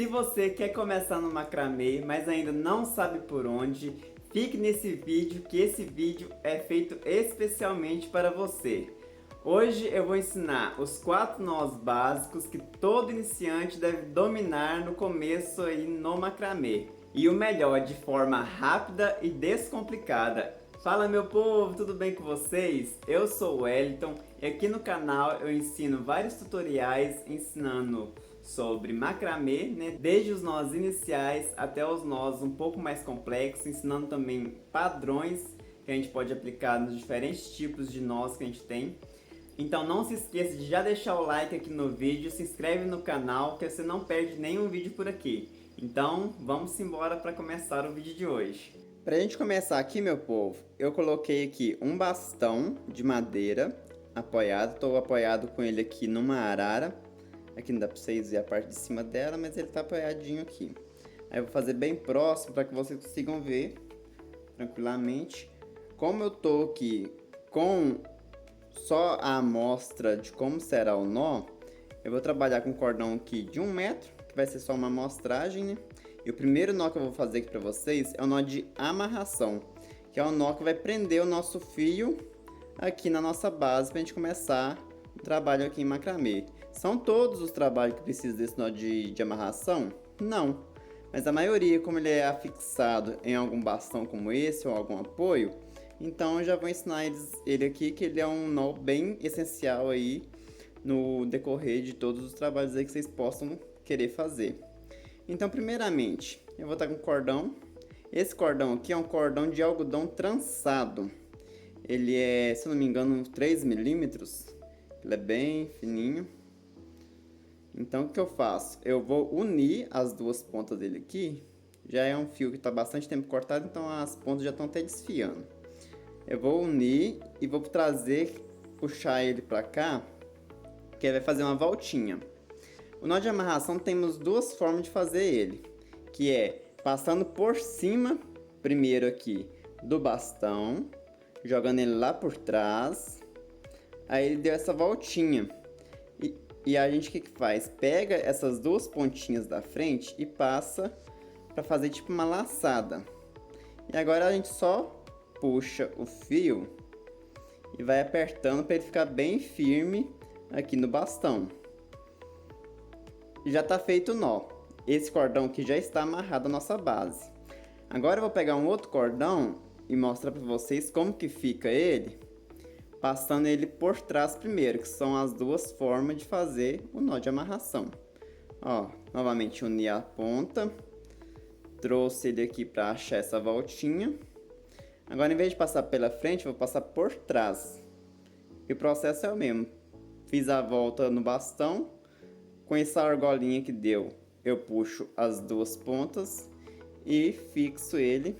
Se você quer começar no macramê, mas ainda não sabe por onde, fique nesse vídeo que esse vídeo é feito especialmente para você. Hoje eu vou ensinar os 4 nós básicos que todo iniciante deve dominar no começo aí no macramê. E o melhor, de forma rápida e descomplicada. Fala meu povo, tudo bem com vocês? Eu sou o Wellington e aqui no canal eu ensino vários tutoriais ensinando sobre macramê, né? Desde os nós iniciais até os nós um pouco mais complexos, ensinando também padrões que a gente pode aplicar nos diferentes tipos de nós que a gente tem. Então não se esqueça de já deixar o like aqui no vídeo, se inscreve no canal que você não perde nenhum vídeo por aqui. Então vamos embora para começar o vídeo de hoje. Para a gente começar aqui, meu povo, eu coloquei aqui um bastão de madeira apoiado. Estou apoiado com ele aqui numa arara. Aqui não dá para vocês verem a parte de cima dela, mas ele está apoiadinho aqui. Aí eu vou fazer bem próximo para que vocês consigam ver tranquilamente. Como eu estou aqui com só a amostra de como será o nó, eu vou trabalhar com um cordão aqui de 1 metro, que vai ser só uma amostragem, né? E o primeiro nó que eu vou fazer aqui para vocês é o nó de amarração, que é o nó que vai prender o nosso fio aqui na nossa base para a gente começar o trabalho aqui em macramê. São todos os trabalhos que precisam desse nó de amarração? Não, mas a maioria, como ele é afixado em algum bastão como esse ou algum apoio, então eu já vou ensinar ele aqui, que ele é um nó bem essencial aí no decorrer de todos os trabalhos aí que vocês possam querer fazer. Então, primeiramente, eu vou estar com cordão. Esse cordão aqui é um cordão de algodão trançado. Ele é, se eu não me engano, 3 milímetros. Ele é bem fininho. Então, o que eu faço? Eu vou unir as duas pontas dele aqui. Já é um fio que está bastante tempo cortado, então as pontas já estão até desfiando. Eu vou unir e vou trazer, puxar ele para cá, que ele vai fazer uma voltinha. O nó de amarração temos duas formas de fazer ele, que é passando por cima, primeiro aqui, do bastão, jogando ele lá por trás, aí ele deu essa voltinha. E a gente o que faz? Pega essas duas pontinhas da frente e passa para fazer tipo uma laçada. E agora a gente só puxa o fio e vai apertando para ele ficar bem firme aqui no bastão. Já está feito o nó. Esse cordão aqui já está amarrado à nossa base. Agora eu vou pegar um outro cordão e mostrar para vocês como que fica ele, passando ele por trás primeiro, que são as duas formas de fazer o nó de amarração. Ó, novamente uni a ponta, trouxe ele aqui para achar essa voltinha. Agora, em vez de passar pela frente, eu vou passar por trás. E o processo é o mesmo. Fiz a volta no bastão. Com essa argolinha que deu, eu puxo as duas pontas e fixo ele,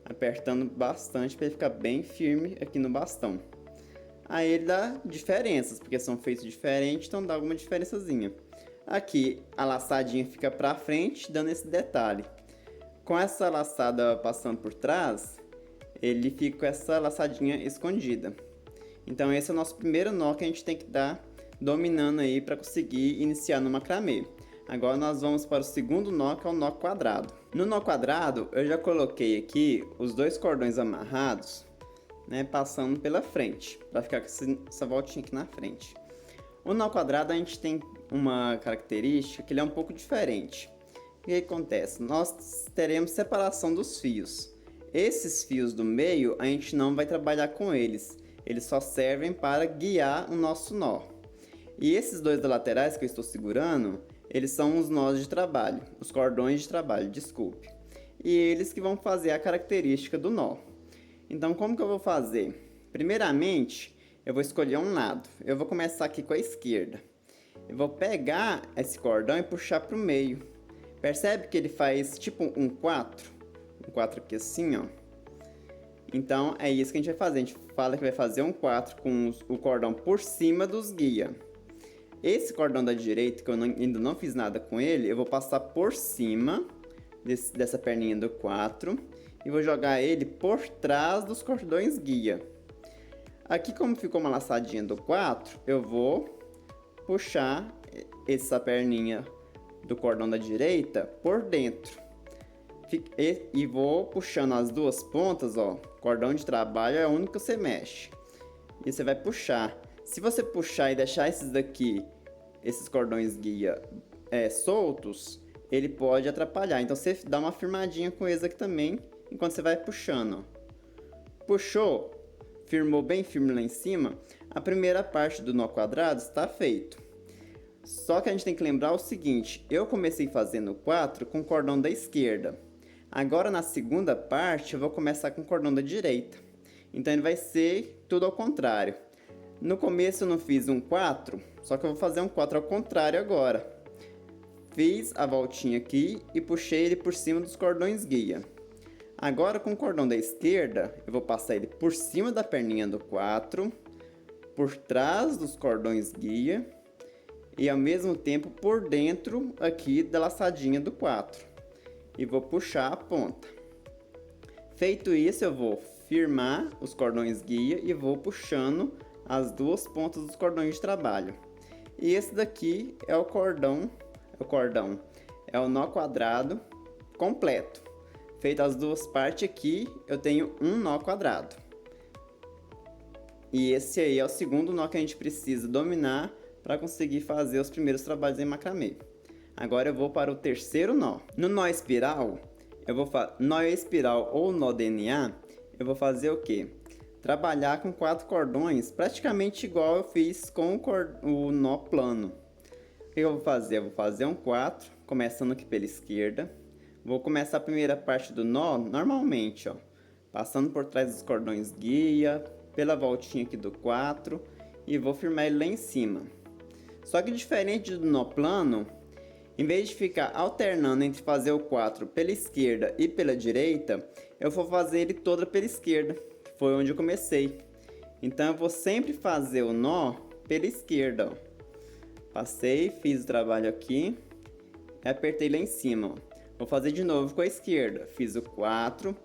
apertando bastante para ele ficar bem firme aqui no bastão. Aí ele dá diferenças, porque são feitos diferentes, então dá alguma diferençazinha. Aqui a laçadinha fica para frente, dando esse detalhe. Com essa laçada passando por trás, ele fica com essa laçadinha escondida. Então esse é o nosso primeiro nó que a gente tem que dar dominando aí para conseguir iniciar no macramê. Agora nós vamos para o segundo nó, que é o nó quadrado. No nó quadrado eu já coloquei aqui os dois cordões amarrados, né, passando pela frente, para ficar com essa voltinha aqui na frente. O nó quadrado a gente tem uma característica que ele é um pouco diferente. O que acontece? Nós teremos separação dos fios. Esses fios do meio a gente não vai trabalhar com eles. Eles só servem para guiar o nosso nó. E esses dois da laterais que eu estou segurando, eles são os nós de trabalho, os cordões de trabalho, desculpe. E eles que vão fazer a característica do nó. Então como que eu vou fazer? Primeiramente, eu vou escolher um lado. Eu vou começar aqui com a esquerda. Eu vou pegar esse cordão e puxar para o meio. Percebe que ele faz tipo um 4? Um 4 aqui assim, ó. Então é isso que a gente vai fazer. A gente fala que vai fazer um 4 com o cordão por cima dos guia. Esse cordão da direita, que eu ainda não fiz nada com ele, eu vou passar por cima dessa perninha do 4 e vou jogar ele por trás dos cordões guia. Aqui, como ficou uma laçadinha do 4, eu vou puxar essa perninha do cordão da direita por dentro. E vou puxando as duas pontas, ó. Cordão de trabalho é o único que você mexe. E você vai puxar. Se você puxar e deixar esses cordões guia soltos, ele pode atrapalhar. Então você dá uma firmadinha com eles aqui também, enquanto você vai puxando, ó. Puxou, firmou bem firme lá em cima, a primeira parte do nó quadrado está feito. Só que a gente tem que lembrar o seguinte, eu comecei fazendo 4 com o cordão da esquerda. Agora na segunda parte eu vou começar com o cordão da direita. Então ele vai ser tudo ao contrário. No começo eu não fiz um 4, só que eu vou fazer um 4 ao contrário agora. Fiz a voltinha aqui e puxei ele por cima dos cordões guia. Agora com o cordão da esquerda, eu vou passar ele por cima da perninha do 4, por trás dos cordões guia e ao mesmo tempo por dentro aqui da laçadinha do 4. E vou puxar a ponta. Feito isso, eu vou firmar os cordões guia e vou puxando as duas pontas dos cordões de trabalho. E esse daqui é é o nó quadrado completo. Feito as duas partes aqui, eu tenho um nó quadrado. E esse aí é o segundo nó que a gente precisa dominar para conseguir fazer os primeiros trabalhos em macramê. Agora eu vou para o terceiro nó. No nó espiral, nó espiral ou nó DNA, eu vou fazer o quê? Trabalhar com 4 cordões, praticamente igual eu fiz com o nó plano. O que eu vou fazer? Eu vou fazer um 4, começando aqui pela esquerda. Vou começar a primeira parte do nó normalmente, ó, passando por trás dos cordões guia, pela voltinha aqui do 4 e vou firmar ele lá em cima. Só que diferente do nó plano, em vez de ficar alternando entre fazer o 4 pela esquerda e pela direita, eu vou fazer ele todo pela esquerda, que foi onde eu comecei. Então eu vou sempre fazer o nó pela esquerda, ó. Passei, fiz o trabalho aqui e apertei lá em cima, ó. Vou fazer de novo com a esquerda. Fiz o 4,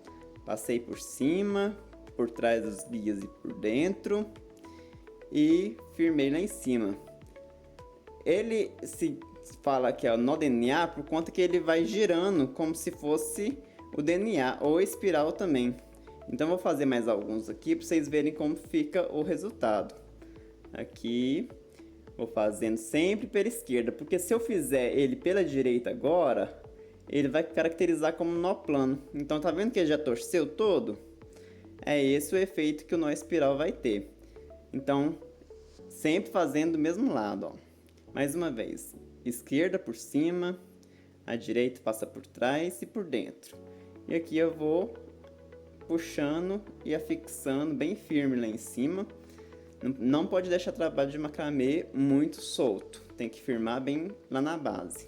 passei por cima, por trás dos guias e por dentro e firmei lá em cima. Ele se fala que é o nó DNA por conta que ele vai girando como se fosse o DNA ou espiral também. Então vou fazer mais alguns aqui para vocês verem como fica o resultado. Aqui vou fazendo sempre pela esquerda, porque se eu fizer ele pela direita agora, ele vai caracterizar como nó plano. Então tá vendo que ele já torceu todo? É esse o efeito que o nó espiral vai ter. Então sempre fazendo do mesmo lado, ó. Mais uma vez, esquerda por cima, a direita passa por trás e por dentro. E aqui eu vou puxando e afixando bem firme lá em cima. Não pode deixar trabalho de macramê muito solto, tem que firmar bem lá na base.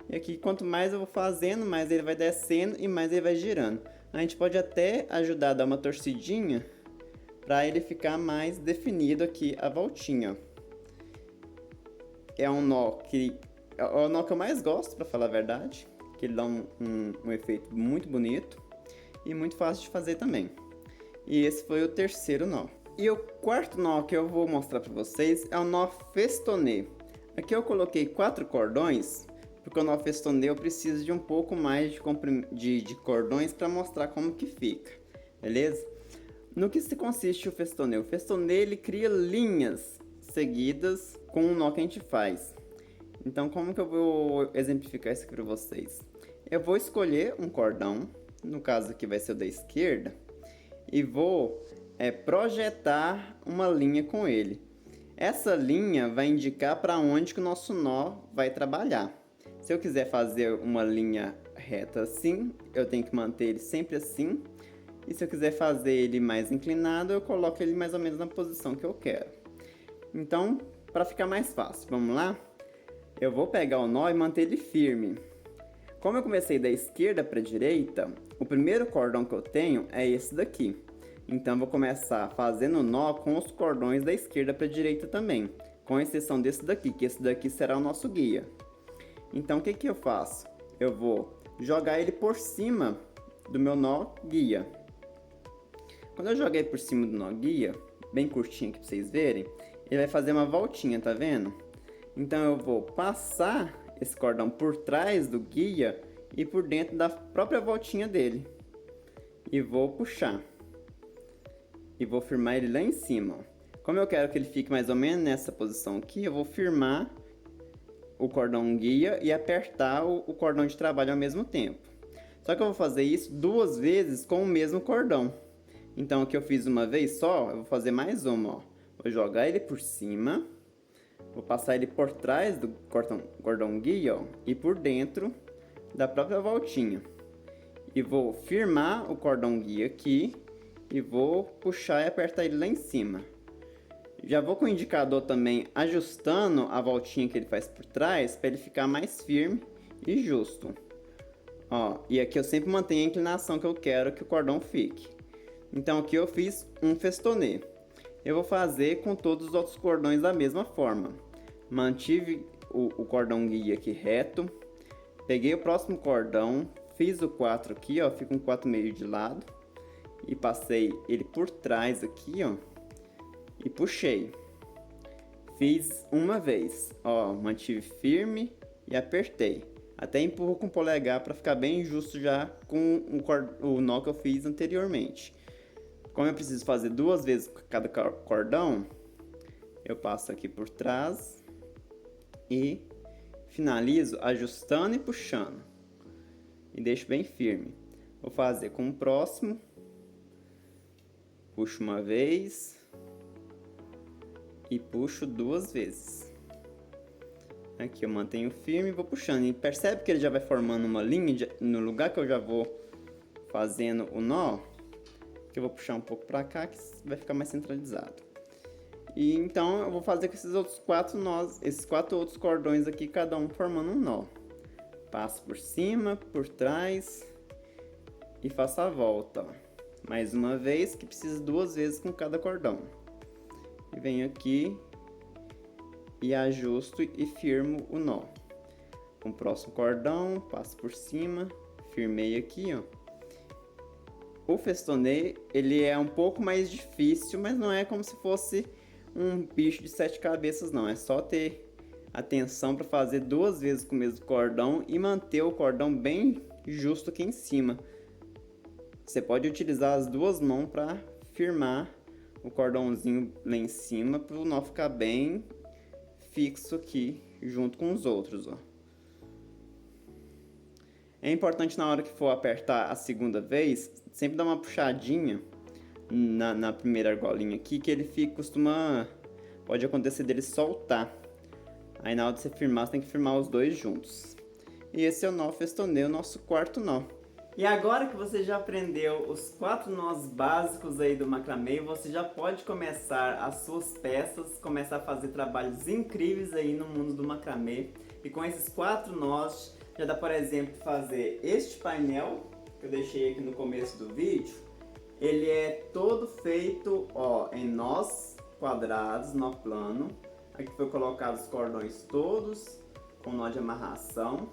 E aqui, quanto mais eu vou fazendo, mais ele vai descendo e mais ele vai girando. A gente pode até ajudar a dar uma torcidinha para ele ficar mais definido aqui a voltinha. É um nó que é o nó que eu mais gosto, para falar a verdade, que ele dá um efeito muito bonito e muito fácil de fazer também. E esse foi o terceiro nó. E o quarto nó que eu vou mostrar para vocês é o nó festonê. Aqui eu coloquei 4 cordões, porque o nó festonê eu preciso de um pouco mais de cordões para mostrar como que fica, beleza? No que se consiste o festonê? O festonê ele cria linhas seguidas com o nó que a gente faz. Então como que eu vou exemplificar isso aqui para vocês? Eu vou escolher um cordão, no caso aqui vai ser o da esquerda, e vou projetar uma linha com ele. Essa linha vai indicar para onde que o nosso nó vai trabalhar. Se eu quiser fazer uma linha reta assim, eu tenho que manter ele sempre assim. E se eu quiser fazer ele mais inclinado, eu coloco ele mais ou menos na posição que eu quero. Então, para ficar mais fácil, vamos lá? Eu vou pegar o nó e manter ele firme. Como eu comecei da esquerda para a direita, o primeiro cordão que eu tenho é esse daqui. Então eu vou começar fazendo nó com os cordões da esquerda para a direita também, com exceção desse daqui, que esse daqui será o nosso guia. Então o que que eu faço? Eu vou jogar ele por cima do meu nó guia. Quando eu joguei por cima do nó guia, bem curtinho aqui para vocês verem, ele vai fazer uma voltinha, tá vendo? Então eu vou passar esse cordão por trás do guia e por dentro da própria voltinha dele. E vou puxar. E vou firmar ele lá em cima, ó. Como eu quero que ele fique mais ou menos nessa posição aqui, eu vou firmar o cordão guia e apertar o cordão de trabalho ao mesmo tempo. Só que eu vou fazer isso 2 vezes com o mesmo cordão. Então aqui eu fiz uma vez só, eu vou fazer mais uma, ó. Vou jogar ele por cima, vou passar ele por trás do cordão guia, ó, e por dentro da própria voltinha. E vou firmar o cordão guia aqui e vou puxar e apertar ele lá em cima. Já vou com o indicador também ajustando a voltinha que ele faz por trás para ele ficar mais firme e justo. Ó, e aqui eu sempre mantenho a inclinação que eu quero que o cordão fique. Então aqui eu fiz um festonê. Eu vou fazer com todos os outros cordões da mesma forma. Mantive o cordão guia aqui reto. Peguei o próximo cordão, fiz o 4 aqui, ó, fica um 4 meio de lado. E passei ele por trás aqui, ó. E puxei. Fiz uma vez, ó, mantive firme e apertei. Até empurro com o polegar para ficar bem justo já com o nó que eu fiz anteriormente. Como eu preciso fazer 2 vezes cada cordão, eu passo aqui por trás e finalizo ajustando e puxando. E deixo bem firme. Vou fazer com o próximo. Puxo uma vez e puxo 2 vezes. Aqui eu mantenho firme e vou puxando. E percebe que ele já vai formando uma linha no lugar que eu já vou fazendo o nó. Que eu vou puxar um pouco para cá que vai ficar mais centralizado. E então eu vou fazer com esses outros 4 nós, esses 4 outros cordões aqui, cada um formando um nó. Passo por cima, por trás e faço a volta, ó. Mais uma vez, que precisa 2 vezes com cada cordão. E venho aqui e ajusto e firmo o nó. Com o próximo cordão, passo por cima, firmei aqui, ó. O festonê, ele é um pouco mais difícil, mas não é como se fosse um bicho de 7 cabeças, não. É só ter atenção para fazer 2 vezes com o mesmo cordão e manter o cordão bem justo aqui em cima. Você pode utilizar as 2 mãos para firmar o cordãozinho lá em cima para o nó ficar bem fixo aqui junto com os outros, ó. É importante na hora que for apertar a segunda vez, sempre dar uma puxadinha na primeira argolinha aqui, que ele pode acontecer dele soltar. Aí na hora de você firmar, você tem que firmar os 2 juntos. E esse é o nó festonê, o nosso 4º nó. E agora que você já aprendeu os 4 nós básicos aí do macramê, você já pode começar as suas peças, começar a fazer trabalhos incríveis aí no mundo do macramê. E com esses 4 nós, já dá, por exemplo, fazer este painel, que eu deixei aqui no começo do vídeo. Ele é todo feito, ó, em nós quadrados, nó plano. Aqui foi colocado os cordões todos, com nó de amarração.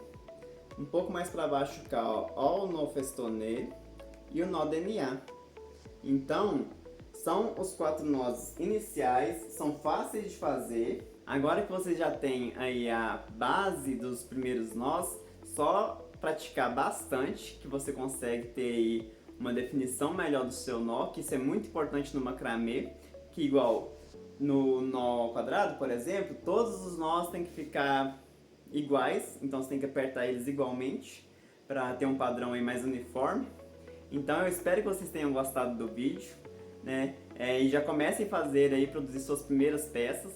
Um pouco mais para baixo cá, ó, o nó festonê e o nó DNA. Então, são os 4 nós iniciais, são fáceis de fazer. Agora que você já tem aí a base dos primeiros nós, só praticar bastante que você consegue ter aí uma definição melhor do seu nó, que isso é muito importante no macramê, que igual no nó quadrado, por exemplo, todos os nós têm que ficar iguais, então você tem que apertar eles igualmente para ter um padrão aí mais uniforme. Então eu espero que vocês tenham gostado do vídeo, né? E já comecem a fazer aí, produzir suas primeiras peças.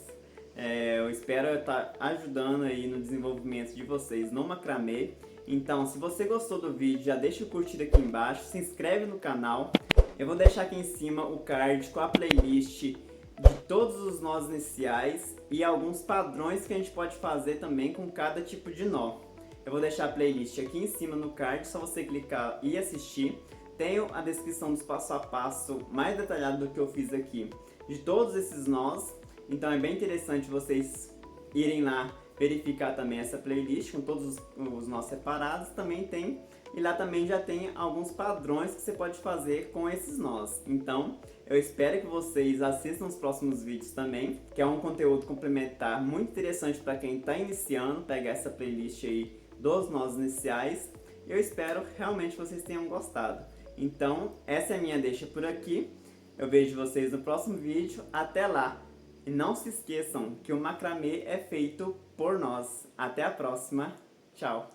Eu espero estar ajudando aí no desenvolvimento de vocês no macramê. Então, se você gostou do vídeo, já deixa o curtir aqui embaixo, se inscreve no canal. Eu vou deixar aqui em cima o card com a playlist de todos os nós iniciais e alguns padrões que a gente pode fazer também com cada tipo de nó. Eu vou deixar a playlist aqui em cima no card, só você clicar e assistir. Tenho a descrição dos passo a passo mais detalhado do que eu fiz aqui de todos esses nós. Então é bem interessante vocês irem lá verificar também essa playlist com todos os nós separados. Também tem e lá também já tem alguns padrões que você pode fazer com esses nós. Então, eu espero que vocês assistam os próximos vídeos também, que é um conteúdo complementar muito interessante para quem está iniciando, pegar essa playlist aí dos nós iniciais. Eu espero realmente que vocês tenham gostado. Então, essa é a minha deixa por aqui. Eu vejo vocês no próximo vídeo. Até lá! E não se esqueçam que o macramê é feito por nós. Até a próxima. Tchau!